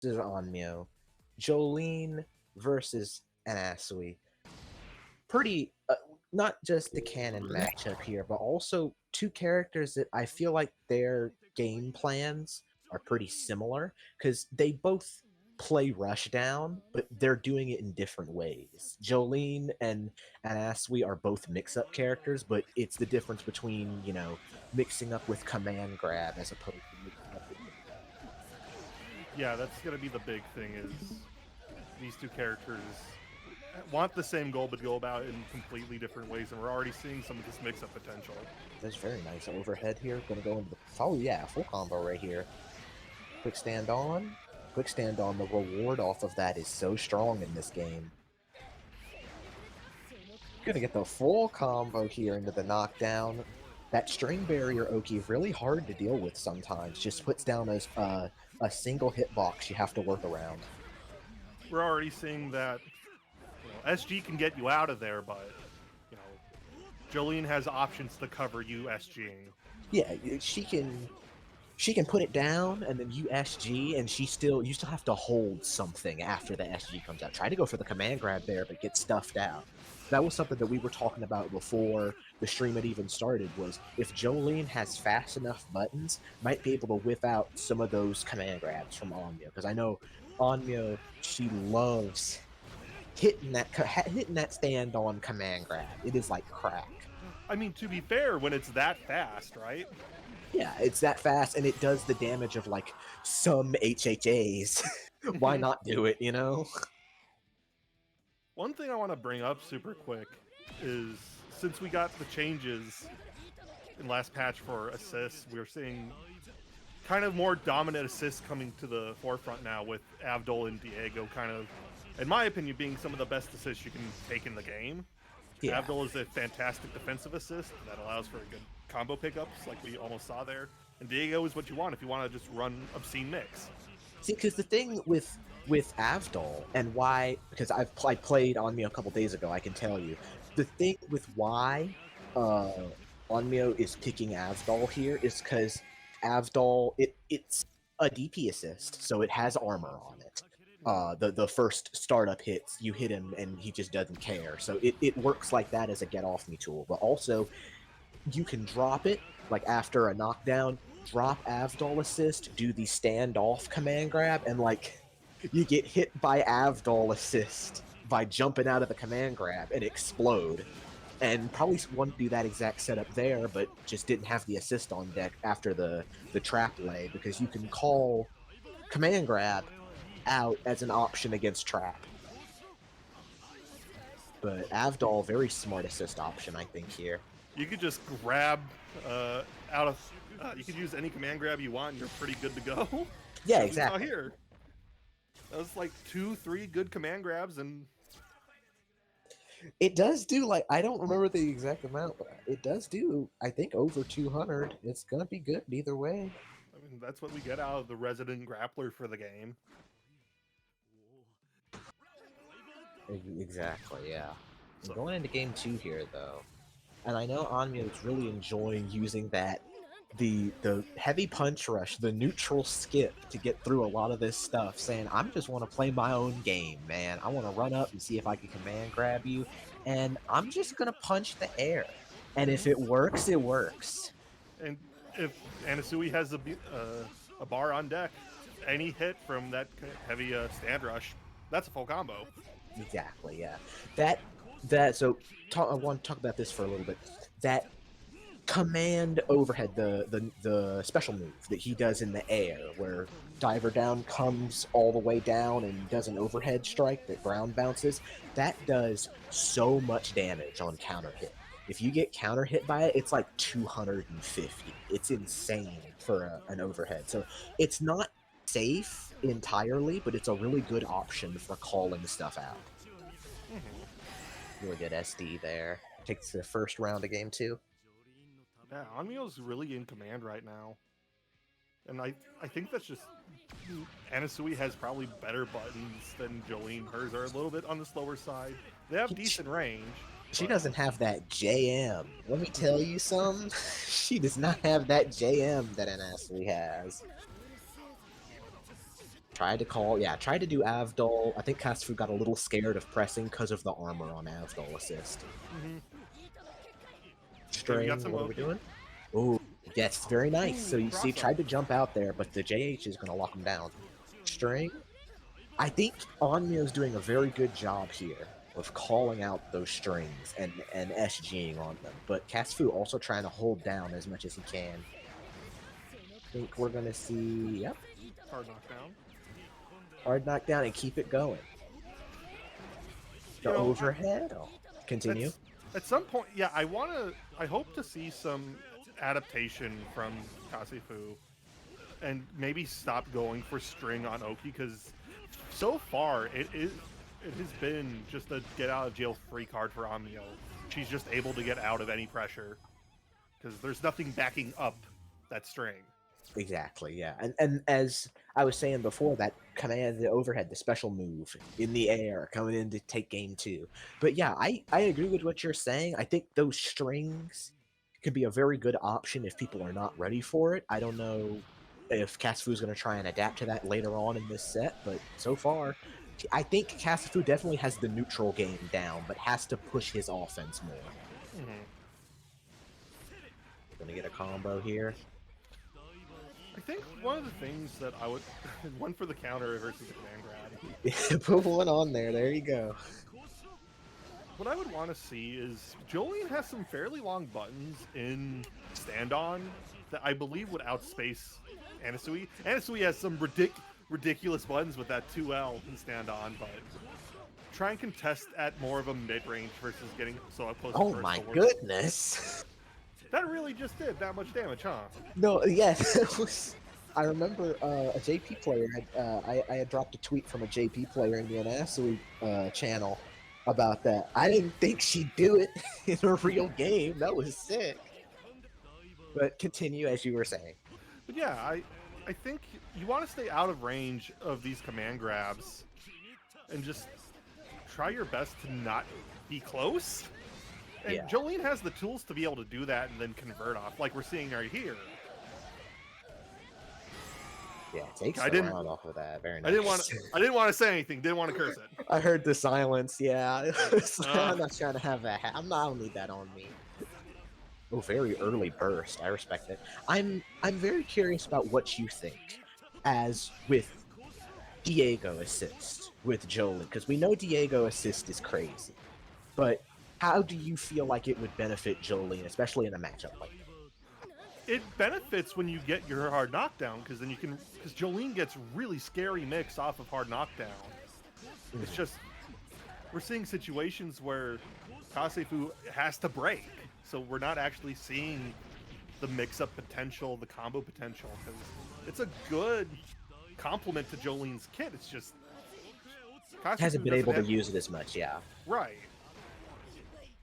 This is Onmyo. Jolene versus Anasui. Pretty, not just the canon matchup here, but also two characters that I feel like their game plans are pretty similar because they both play Rushdown, but they're doing it in different ways. Jolene and Anasui are both mix-up characters, but it's the difference between, mixing up with command grab as opposed to mixing up with Yeah, that's gonna be the big thing is these two characters want the same goal but go about it in completely different ways, and we're already seeing some of this mix-up potential. That's very nice. Overhead here. Gonna go into the... Oh, yeah. Full combo right here. Quick stand on. Quick stand on. The reward off of that is so strong in this game. Gonna get the full combo here into the knockdown. That string barrier Oki really hard to deal with sometimes. Just puts down a single hitbox you have to work around. We're already seeing that SG can get you out of there, but Jolene has options to cover you SGing. Yeah, she can put it down and then you SG and you still have to hold something after the SG comes out. Try to go for the command grab there, but get stuffed out. That was something that we were talking about before the stream had even started, was if Jolene has fast enough buttons, might be able to whip out some of those command grabs from Onmyo. Because I know Onmyo, she loves hitting that stand on command grab. It is like crack. I mean, to be fair, when it's that fast, right? Yeah, it's that fast, and it does the damage of, like, some HHAs. Why not do it, you know? One thing I want to bring up super quick is since we got the changes in last patch for assists, we're seeing kind of more dominant assists coming to the forefront now with Avdol and Diego kind of, in my opinion, being some of the best assists you can take in the game. Yeah. Avdol is a fantastic defensive assist that allows for good combo pickups like we almost saw there. And Diego is what you want if you want to just run obscene mix. See, because the thing with Avdol, and why, because I played Onmyo a couple days ago, I can tell you, the thing with why Onmyo is picking Avdol here is because Avdol, it's a DP assist, so it has armor on it. The first startup hits, you hit him and he just doesn't care. So it works like that as a get off me tool. But also, you can drop it, like after a knockdown, drop Avdol assist, do the standoff command grab, and like you get hit by Avdol assist by jumping out of the command grab and explode. And probably want to do that exact setup there, but just didn't have the assist on deck after the trap lay, because you can call command grab out as an option against trap. But Avdol, very smart assist option, I think, here. You could just grab out of... you could use any command grab you want and you're pretty good to go. Yeah, exactly. We saw here. That was like 2-3 good command grabs, and it does do, like, I don't remember the exact amount, but it does do, I think, over 200. It's gonna be good either way. I mean, that's what we get out of the resident grappler for the game. Exactly, yeah. So, going into game 2 here, though, and I know Onmyo is really enjoying using that, the heavy punch rush, the neutral skip to get through a lot of this stuff, saying, I just want to play my own game, man. I want to run up and see if I can command grab you, and I'm just going to punch the air. And if it works, it works. And if Anasui has a bar on deck, any hit from that heavy stand rush, that's a full combo. Exactly, yeah. So I want to talk about this for a little bit. That command overhead, the special move that he does in the air, where diver down comes all the way down and does an overhead strike that ground bounces, that does so much damage on counter hit. If you get counter hit by it, it's like 250. It's insane for an overhead. So it's not safe entirely, but it's a really good option for calling stuff out. Really good SD there. Takes the first round of game 2. Yeah, Onmyo's really in command right now. And I think that's just... Anasui has probably better buttons than Jolene. Hers are a little bit on the slower side. They have decent range. She doesn't have that JM. Let me tell you something. She does not have that JM that Anasui has. Tried to call, yeah, tried to do Avdol. I think Kasifeu got a little scared of pressing because of the armor on Avdol assist. Mm-hmm. Okay, we got String, some what are we Oki. doing? Ooh, yes, very nice. So Ooh, you see, cross up. tried to jump out there, but the JH is going to lock him down. String, I think Onmyo's doing a very good job here of calling out those strings and SGing on them, but Kasifeu also trying to hold down as much as he can. I think we're going to see, yep, Hard knockdown. hard knockdown and keep it going. The You know, overhead, oh, continue. at some point, yeah, I hope to see some adaptation from Kasifeu and maybe stop going for string on Oki, because so far it has been just a get out of jail free card for Onmyo. She's just able to get out of any pressure because there's nothing backing up that string. Exactly, yeah. And as I was saying before, that command, the overhead, the special move in the air coming in to take game 2. But yeah, I agree with what you're saying. I think those strings could be a very good option if people are not ready for it. I don't know if Kasifeu's going to try and adapt to that later on in this set, but so far, I think Kasifeu definitely has the neutral game down, but has to push his offense more. Mm-hmm. Gonna get a combo here. I think one of the things that I would one for the counter versus the command grab. Put one on there. There you go. What I would want to see is Jolene has some fairly long buttons in stand on that I believe would outspace Anasui. Anasui has some ridiculous buttons with that 2L in stand on, but try and contest at more of a mid range versus getting so up close. Oh to my first goodness. That really just did that much damage, huh? No, yes, it was. I remember a JP player had. I had dropped a tweet from a JP player in the Anasui channel about that. I didn't think she'd do it in a real game. That was sick. But continue as you were saying. But yeah, I think you want to stay out of range of these command grabs and just try your best to not be close. And Yeah. Jolene has the tools to be able to do that and then convert off, like we're seeing right here. Yeah, takes I the didn't- round off of that. Very nice. I didn't want to say anything. Didn't want to curse it. I heard the silence. Yeah, I'm not trying to have that. I don't need that on me. Oh, very early burst. I respect it. I'm very curious about what you think, as with Diego assist with Jolie, because we know Diego assist is crazy, but how do you feel like it would benefit Jolene, especially in a matchup like that? It benefits when you get your hard knockdown, because then you can, because Jolene gets really scary mix off of hard knockdown. It's just we're seeing situations where Kasifeu has to break, so we're not actually seeing the mix-up potential, the combo potential, because it's a good complement to Jolene's kit. It's just Kasifeu Hasn't been able to have, use it as much, yeah. right.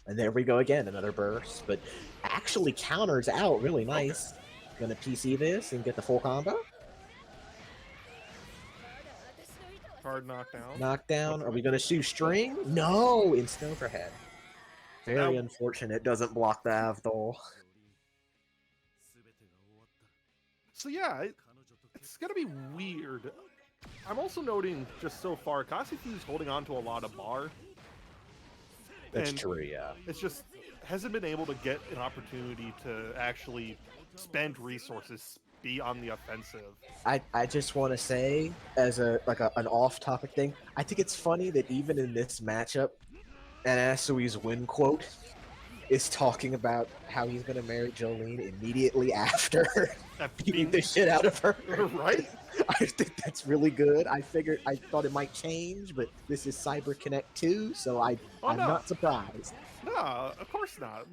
And there we go again, another burst, but actually counters out really nice. Okay. Gonna PC this and get the full combo. Hard knockdown. Knockdown. Are we gonna shoestring? No, instant overhead. Very Now- unfortunate. Doesn't block the Avdol. So yeah, it's gonna be weird. I'm also noting just so far, Kasifeu's holding on to a lot of bar. That's And true, yeah. It's just hasn't been able to get an opportunity to actually spend resources, be on the offensive. I just want to say, as an off-topic thing, I think it's funny that even in this matchup, Anasui's win quote is talking about how he's gonna marry Jolene immediately after beating the shit out of her. Right? I think that's really good. I thought it might change, but this is Cyber Connect 2, so I'm no. not surprised. No, of course not.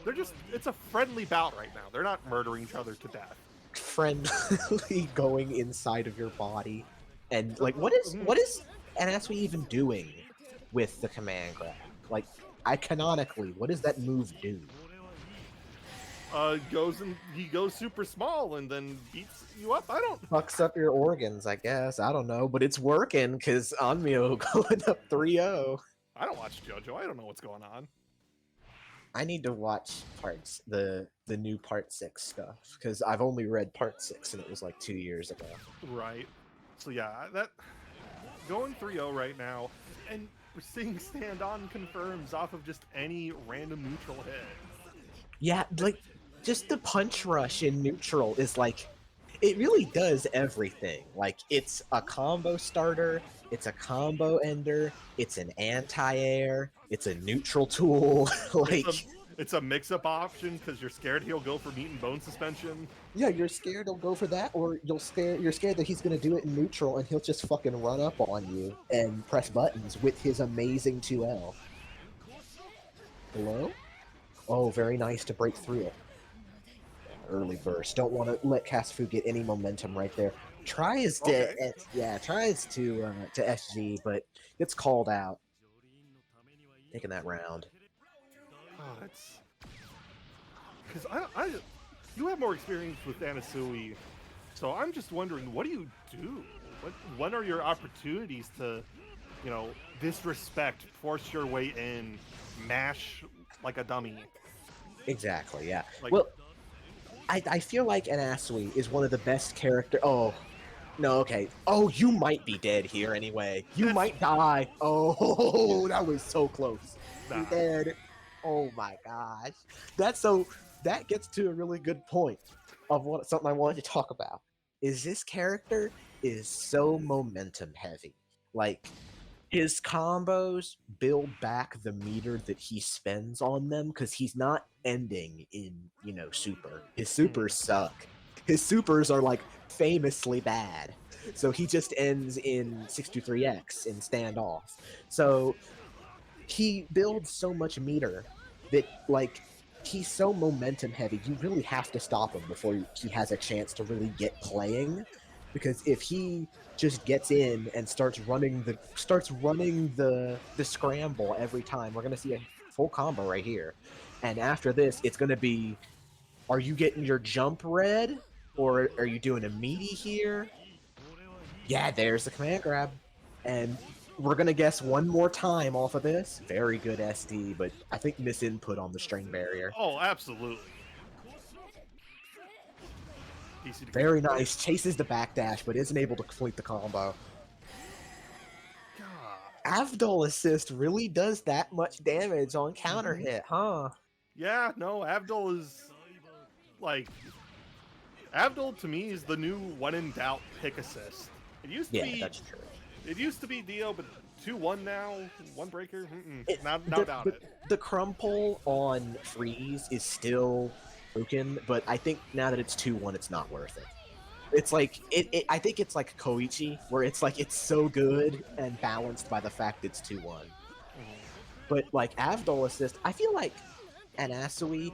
They're just, it's a friendly bout right now. They're not murdering each other to death. Friendly going inside of your body, and like, what is Anasui even doing with the command grab? Like, canonically, what does that move do? He goes super small and then beats you up. I don't. Fucks up your organs, I guess. I don't know, but it's working because Onmyo going up 3-0. I don't watch Jojo. I don't know what's going on. I need to watch the new part 6 stuff because I've only read part 6 and it was like 2 years ago. Right. So yeah, that going 3-0 right now, and we're seeing stand on confirms off of just any random neutral hit. Yeah, like, just the punch rush in neutral is like, it really does everything. Like, it's a combo starter, it's a combo ender, it's an anti-air, it's a neutral tool, It's a like... it's a mix-up option because you're scared he'll go for meat and bone suspension. Yeah, you're scared he'll go for that, or you're scared that he's gonna do it in neutral and he'll just fucking run up on you and press buttons with his amazing 2L. Hello? Oh, very nice to break through it. Early burst. Don't want to let Kasifeu get any momentum right there. Tries to, Okay. tries to SG, but gets called out. Taking that round. Oh, it's because you have more experience with Anasui, so I'm just wondering, what do you do? What are your opportunities to, disrespect, force your way in, mash like a dummy? Exactly, yeah. Like, Well, I feel like Anasui is one of the best character. Oh, no, okay. Oh, you might be dead here anyway. You that's might die. Oh, that was so close. You're nah. dead. Oh my gosh. That gets to a really good point of something I wanted to talk about. Is this character is so momentum heavy. Like, his combos build back the meter that he spends on them because he's not ending in, super. His supers suck. His supers are like famously bad. So he just ends in 623X in standoff. So he builds so much meter that, like, he's so momentum heavy, you really have to stop him before he has a chance to really get playing. Because if he just gets in and starts running the scramble every time, we're gonna see a full combo right here. And after this, it's gonna be, are you getting your jump red? Or are you doing a meaty here? Yeah, there's the command grab. And we're gonna guess one more time off of this. Very good SD, but I think misinput on the string barrier. Oh, absolutely. Easy to Very confirm. nice. Chases the backdash, but isn't able to complete the combo. God. Avdol assist really does that much damage on counter hit, huh? Yeah, no, Abdul is like Abdul to me is the new when in doubt pick assist. It used to Yeah, be that's true. Dio, but 2-1 now, one breaker. It, Now the, doubt the, it. the crumple on freeze is still broken, but I think now that it's 2-1, it's not worth it. It's like I think it's like Koichi, where it's like it's so good and balanced by the fact it's 2-1. But like Avdol assist, I feel like Anasui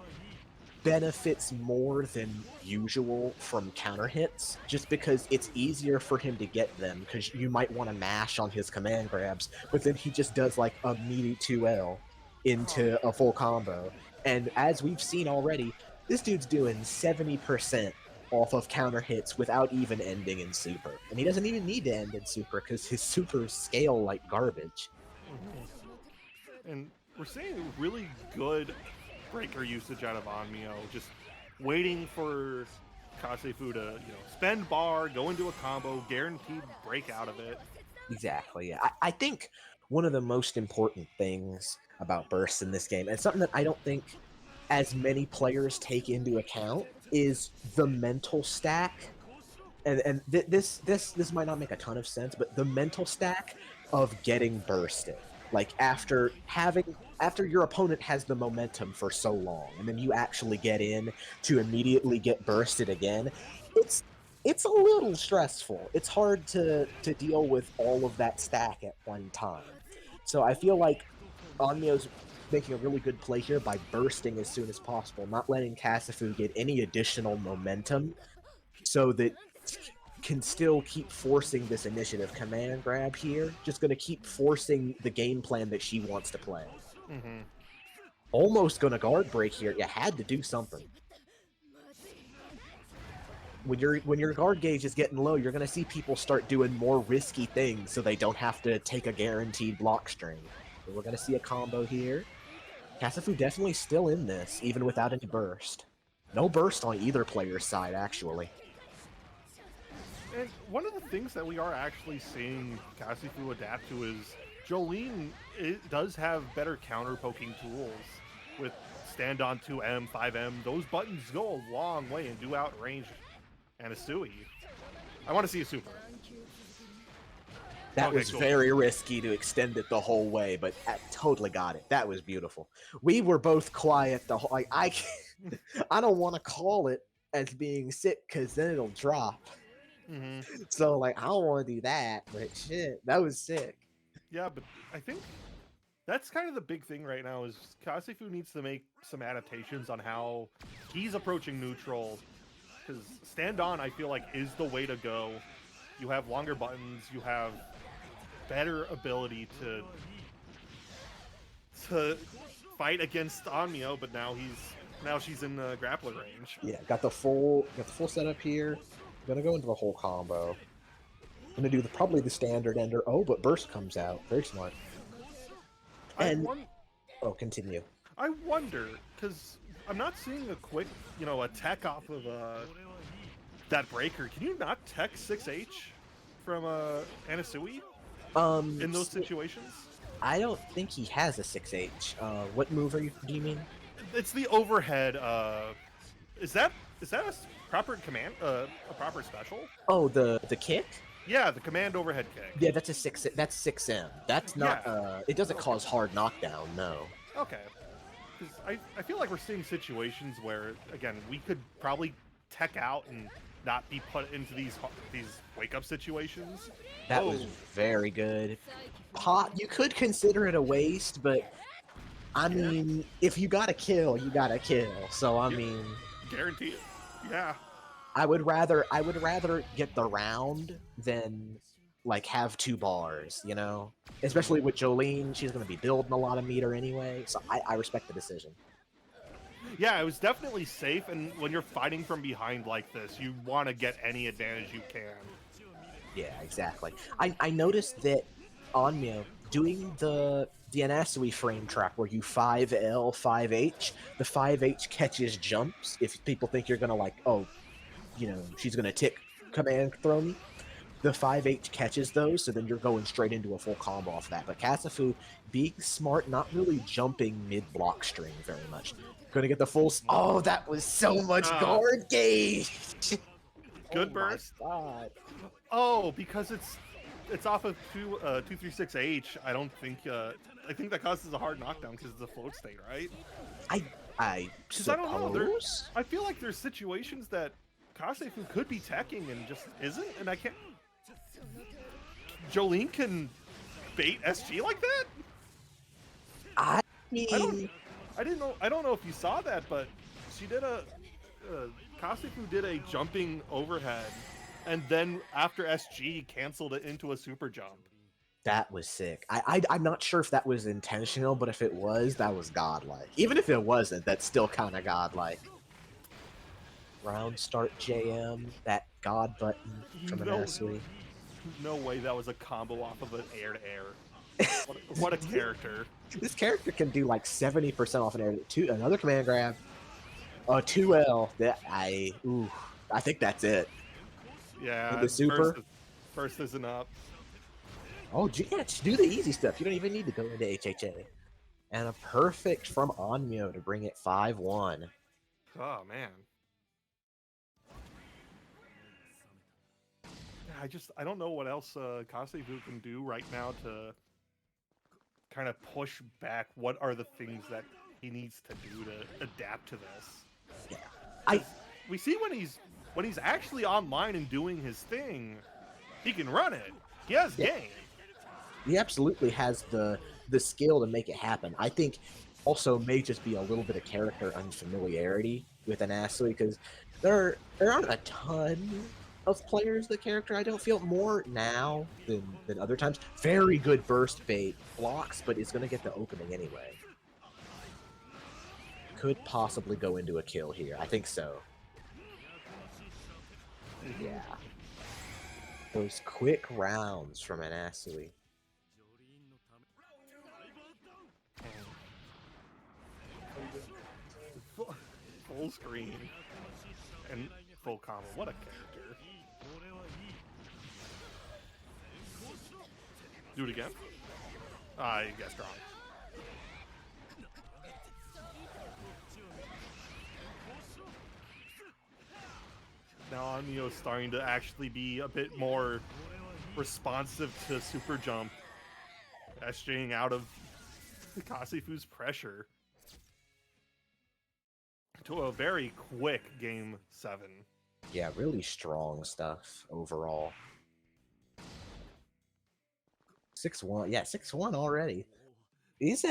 benefits more than usual from counter hits, just because it's easier for him to get them, because you might want to mash on his command grabs, but then he just does like a meaty 2L into a full combo. And as we've seen already, this dude's doing 70% off of counter hits without even ending in super. And he doesn't even need to end in super because his supers scale like garbage. And we're seeing really good breaker usage out of Onmyo, just waiting for Kasifeu to, spend bar, go into a combo, guaranteed break out of it. Exactly. Yeah. I think one of the most important things about bursts in this game, and something that I don't think as many players take into account, is the mental stack. This might not make a ton of sense, but the mental stack of getting bursted. Like after your opponent has the momentum for so long, and then you actually get in to immediately get bursted again, it's a little stressful. It's hard to deal with all of that stack at one time. So I feel like Onmyo's making a really good play here by bursting as soon as possible, not letting Kasifeu get any additional momentum, so that can still keep forcing this initiative. Command grab here, just going to keep forcing the game plan that she wants to play. Almost going to guard break here. You had to do something. When your guard gauge is getting low, you're going to see people start doing more risky things so they don't have to take a guaranteed block string. But we're going to see a combo here. Kasifeu definitely still in this, even without any burst. No burst on either player's side, actually. And one of the things that we are actually seeing Kasifeu adapt to is Jolene does have better counter poking tools with stand on 2M, 5M. Those buttons go a long way and do outrange Anasui. I want to see a super. That Okay, was cool. very risky to extend it the whole way, but I totally got it. That was beautiful. We were both quiet the whole. Like I don't want to call it as being sick because then it'll drop. Mm-hmm. So like I don't want to do that. But shit, that was sick. Yeah, but I think that's kind of the big thing right now is Kasifeu needs to make some adaptations on how he's approaching neutral. Because stand on, I feel like, is the way to go. You have longer buttons. You have better ability to fight against Onmyo, but now she's in grappler range. Yeah, got the full setup here. Gonna go into the whole combo. Gonna do probably the standard ender. Oh, but burst comes out. Very smart. And oh, continue. I wonder because I'm not seeing a quick, a tech off of that breaker. Can you not tech 6H from Anasui in those situations? I don't think he has a 6H. What move do you mean? It's the overhead. Is that a proper command? A proper special? Oh, the kick? Yeah, the command overhead kick. Yeah, that's a 6. That's 6M. That's not. Yeah. It doesn't cause hard knockdown. No. Okay. Because I feel like we're seeing situations where again we could probably tech out and not be put into these wake up situations. That was very good. You could consider it a waste, but I mean, if you gotta kill, you gotta kill. So I mean, guarantee it. Yeah. I would rather get the round than like have 2 bars, you know? Especially with Jolene, she's gonna be building a lot of meter anyway, so I respect the decision. Yeah, it was definitely safe, and when you're fighting from behind like this, you want to get any advantage you can. Yeah, exactly. I noticed that Onmyo doing the Anasui frame trap where you 5L, 5H, the 5H catches jumps if people think you're gonna like, oh, she's gonna tick command throw me. The 5H catches those, so then you're going straight into a full combo off that. But Kasifeu, being smart, not really jumping mid-block string very much. Gonna get the full... Oh, that was so much guard gauge! Good burst. My God. Oh, because it's off of 236H. I don't think... I think that causes a hard knockdown because it's a float state, right? I suppose? I don't know. I feel like there's situations that Kasifeu could be teching and just isn't, and I can't... Jolene can bait SG like that? I mean... I don't know if you saw that, but she did Kasifeu did a jumping overhead, and then after SG canceled it into a super jump. That was sick. I'm not sure if that was intentional, but if it was, that was godlike. Even if it wasn't, that's still kind of godlike. Round start JM, that god button from Anasui. No way that was a combo off of an air-to-air. What a character. This character can do like 70% off an air. Another command grab. 2L. I think that's it. Yeah. The super. First isn't up. Oh, yeah, just do the easy stuff. You don't even need to go into HHA. And a perfect from Onmyo to bring it 5-1. Oh, man. I don't know what else Kasifeu can do right now to kind of push back what are the things that he needs to do to adapt to this. Yeah. We see when he's actually online and doing his thing, he can run it. He has game. He absolutely has the skill to make it happen. I think also may just be a little bit of character unfamiliarity with Anasui because there aren't a ton of players the character I don't feel more now than other times. Very good burst bait blocks, but it's going to get the opening anyway. Could possibly go into a kill here. I think so. Yeah. Those quick rounds from Anasui. Full screen and full combo. What a character. Do it again. I guessed wrong. Now Onmyo's starting to actually be a bit more responsive to super jump, staying out of Kasifeu's pressure to a very quick game 7. Yeah, really strong stuff overall. 6-1. Yeah, 6-1 already. These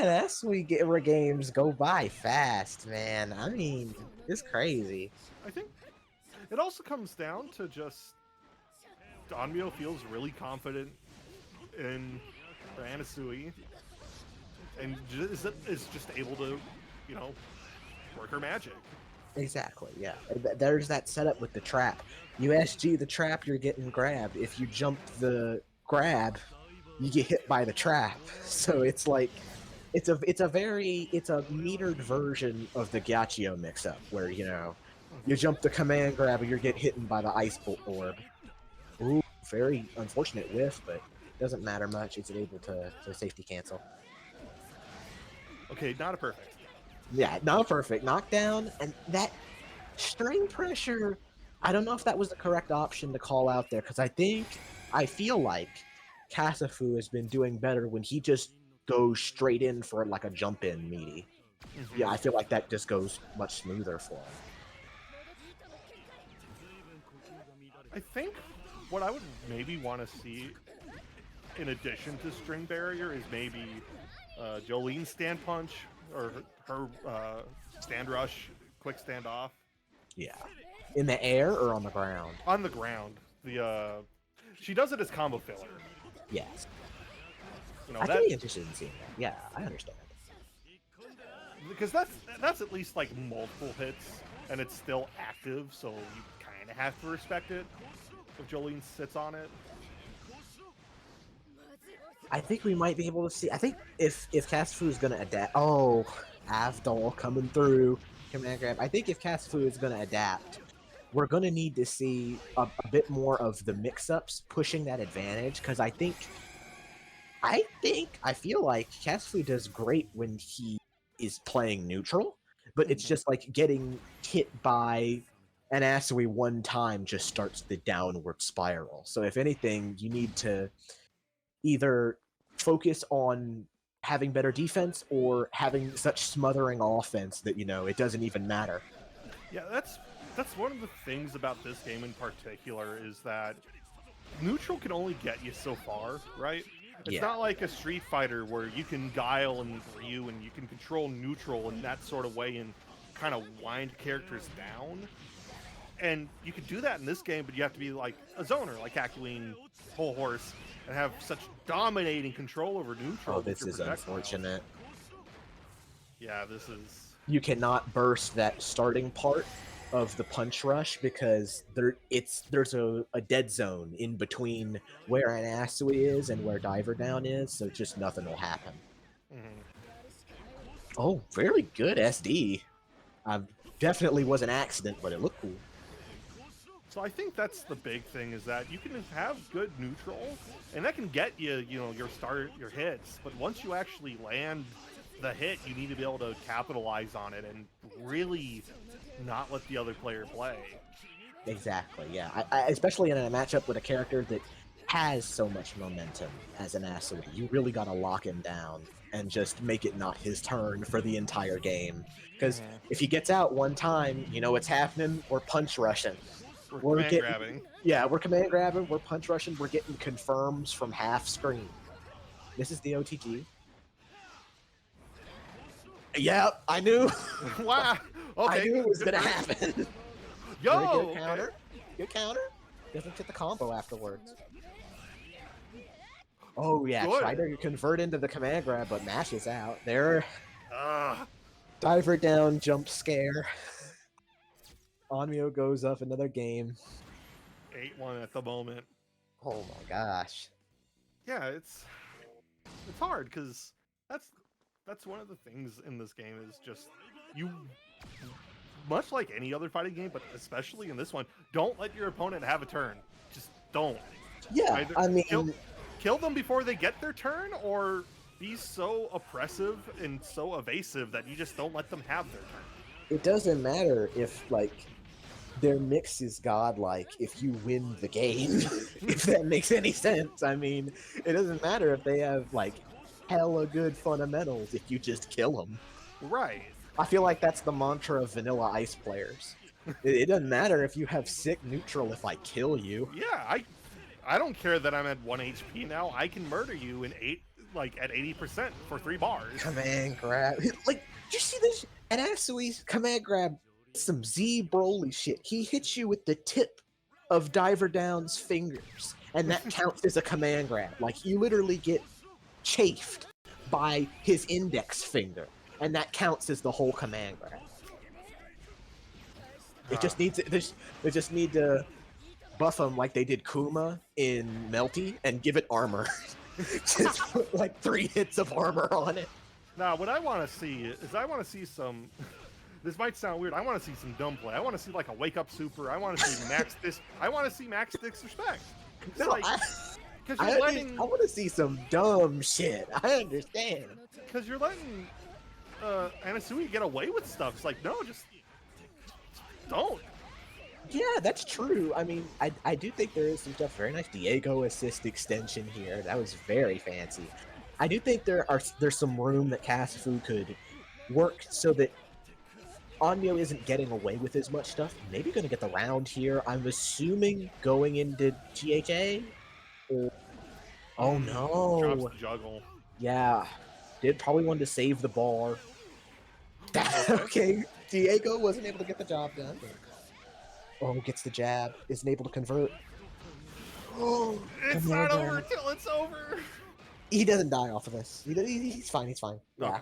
games go by fast, man. I mean, it's crazy. I think it also comes down to just Onmyo feels really confident in Anasui and is just able to, you know, work her magic. Exactly, yeah. There's that setup with the trap. You SG the trap, you're getting grabbed. If you jump the grab, you get hit by the trap. So it's like, it's a metered version of the Gachio mix-up, where, you know, you jump the command grab and you get hit by the ice bolt orb. Ooh, very unfortunate whiff, but doesn't matter much. It's able to safety cancel. Okay, not a perfect. Yeah, not perfect. Knockdown, and that string pressure, I don't know if that was the correct option to call out there, because I feel like Kasifeu has been doing better when he just goes straight in for like a jump in meaty. Yeah, I feel like that just goes much smoother for him. I think what I would maybe want to see in addition to string barrier is maybe Jolene's stand punch or her stand rush, quick stand off. Yeah. In the air or on the ground? On the ground. She does it as combo filler. Yes. You know, I could be interested in seeing that. Yeah, I understand. Because that's at least like multiple hits, and it's still active, so you kind of have to respect it if Jolene sits on it. I think we might be able to see. I think if Kasifeu is gonna adapt. Oh, Avdol coming through. Command grab. I think if Kasifeu is gonna adapt, we're gonna need to see a bit more of the mix-ups pushing that advantage. Because I feel like Kasifeu does great when he is playing neutral, but it's just like getting hit by an Asui one time just starts the downward spiral. So if anything, you need to either focus on having better defense or having such smothering offense that, you know, it doesn't even matter. Yeah, that's one of the things about this game in particular is that neutral can only get you so far, right? It's not like a Street Fighter where you can guile and Ryu and you can control neutral in that sort of way and kind of wind characters down. And you can do that in this game, but you have to be like a zoner, like Hakuin, Whole Horse, and have such dominating control over neutral. Oh, this is unfortunate. Yeah, this is... You cannot burst that starting part of the punch rush because there's a dead zone in between where an Asui is and where Diver Down is, so just nothing will happen. Oh, very good SD. Definitely was an accident, but it looked cool. So I think that's the big thing, is that you can have good neutral, and that can get you, you know, your hits. But once you actually land the hit, you need to be able to capitalize on it and really not let the other player play. Exactly, yeah. I especially in a matchup with a character that has so much momentum as an Asui, you really gotta lock him down and just make it not his turn for the entire game. Because if he gets out one time, you know what's happening? We're punch rushing. We're command grabbing. Yeah, we're command grabbing, we're punch rushing, we're getting confirms from half screen. This is the OTG. Yeah, I knew. Wow. Okay. I knew it was gonna happen. Yo. Good counter. Good counter. Doesn't get the combo afterwards. Oh yeah, try to convert into the command grab, but mashes out. There. Diver down, jump scare. Onmyo goes up another game. 8-1 at the moment. Oh my gosh. Yeah, it's hard because that's one of the things in this game is just you, much like any other fighting game, but especially in this one, don't let your opponent have a turn. Just don't. Yeah, I mean, kill them before they get their turn, or be so oppressive and so evasive that you just don't let them have their turn. It doesn't matter if, like, their mix is godlike if you win the game, if that makes any sense. I mean, it doesn't matter if they have, like, hella good fundamentals if you just kill them. Right. I feel like that's the mantra of vanilla ice players. It doesn't matter if you have sick neutral if I kill you. Yeah, I don't care that I'm at 1 HP now. I can murder you in at 80% for 3 bars. Command grab. Like, did you see this? And Asui's command grab, some Z Broly shit. He hits you with the tip of Diver Down's fingers, and that counts as a command grab. Like, you literally get chafed by his index finger, and that counts as the whole command grab. It just needs they just need to buff him like they did Kuma in Melty and give it armor. Just put like 3 hits of armor on it. Now, what I want to see is I want to see some. This might sound weird. I want to see some dumb play. I want to see like a wake up super. I want to see max this. I want to see max disrespect. No, like, I want to see some dumb shit. I understand. Because you're letting Anasui get away with stuff. It's like, no, just don't. Yeah, that's true. I mean, I do think there is some stuff. Very nice Diego assist extension here. That was very fancy. I do think there's some room that Kasifeu could work so that Onmyo isn't getting away with as much stuff. Maybe going to get the round here. I'm assuming going into GHA. Or... Oh no! Drops the juggle. Yeah, did probably want to save the bar. Okay, Diego wasn't able to get the job done. Oh, gets the jab. Isn't able to convert. Oh, it's not over till it's over. He doesn't die off of this. He's fine. He's fine. No. Yeah.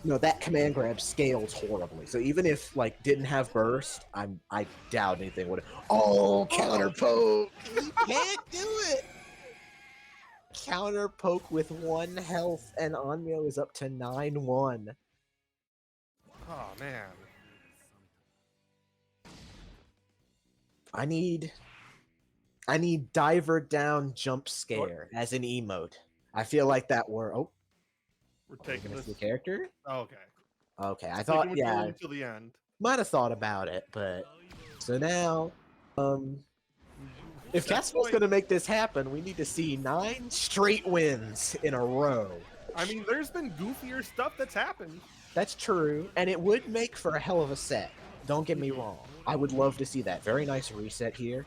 No, that command grab scales horribly. So even if like didn't have burst, I doubt anything would. Oh, counter poke! He can't do it. Counter poke with 1 health, and Onmyo is up to 9-1. Oh man. I need diver down jump scare as an emote. I feel like that were we're taking this the character. Oh, okay. Okay, I thought until the end. Might have thought about it, but so now, if Kasifeu's gonna make this happen, we need to see 9 straight wins in a row. I mean, there's been goofier stuff that's happened. That's true, and it would make for a hell of a set. Don't get me wrong. I would love to see that. Very nice reset here.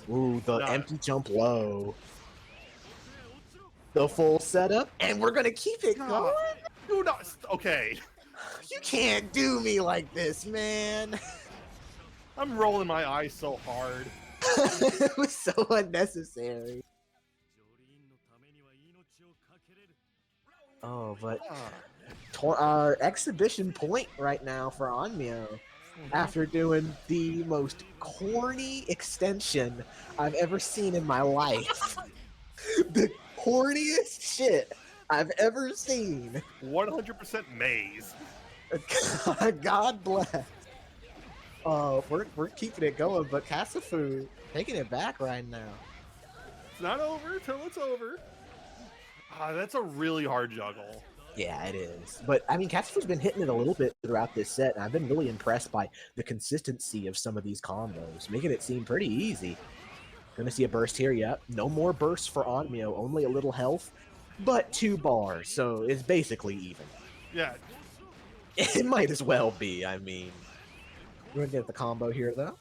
Ooh, the empty jump low. The full setup, and we're gonna keep it going? Do not. Okay. You can't do me like this, man. I'm rolling my eyes so hard. It was so unnecessary. Oh, but our exhibition point right now for Onmyo, after doing the most corny extension I've ever seen in my life. The corniest shit I've ever seen. 100% maze. God bless. We're keeping it going, but Kasifeu taking it back right now. It's not over till it's over. That's a really hard juggle. Yeah, it is. But, I mean, Kasifeu's been hitting it a little bit throughout this set, and I've been really impressed by the consistency of some of these combos, making it seem pretty easy. Gonna see a burst here, yep. No more bursts for Onmyo, only a little health, but 2 bars, so it's basically even. Yeah. It might as well be, I mean. We're gonna get the combo here, though.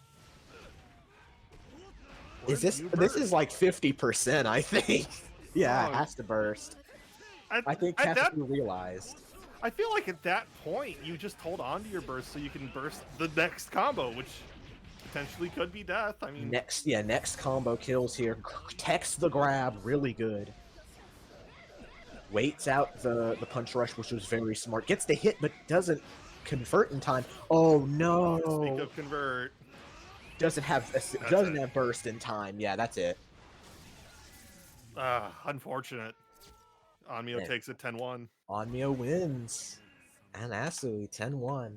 This is like 50%, I think. Yeah, it has to burst. I think Kasifeu realized. I feel like at that point, you just hold on to your burst so you can burst the next combo, which potentially could be death. I mean, next combo kills here. Techs the grab, really good. Waits out the punch rush, which was very smart. Gets the hit, but doesn't convert in time. Oh no! Speak of convert. Doesn't have burst in time. Yeah, that's it. Unfortunate. Onmyo takes it 10-1. Onmyo wins. And Asui 10-1.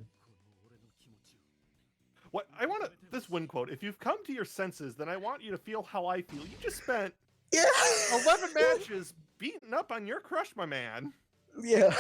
What I want to this win quote. If you've come to your senses, then I want you to feel how I feel. You just spent Yeah. 11 matches beating up on your crush, my man. Yeah.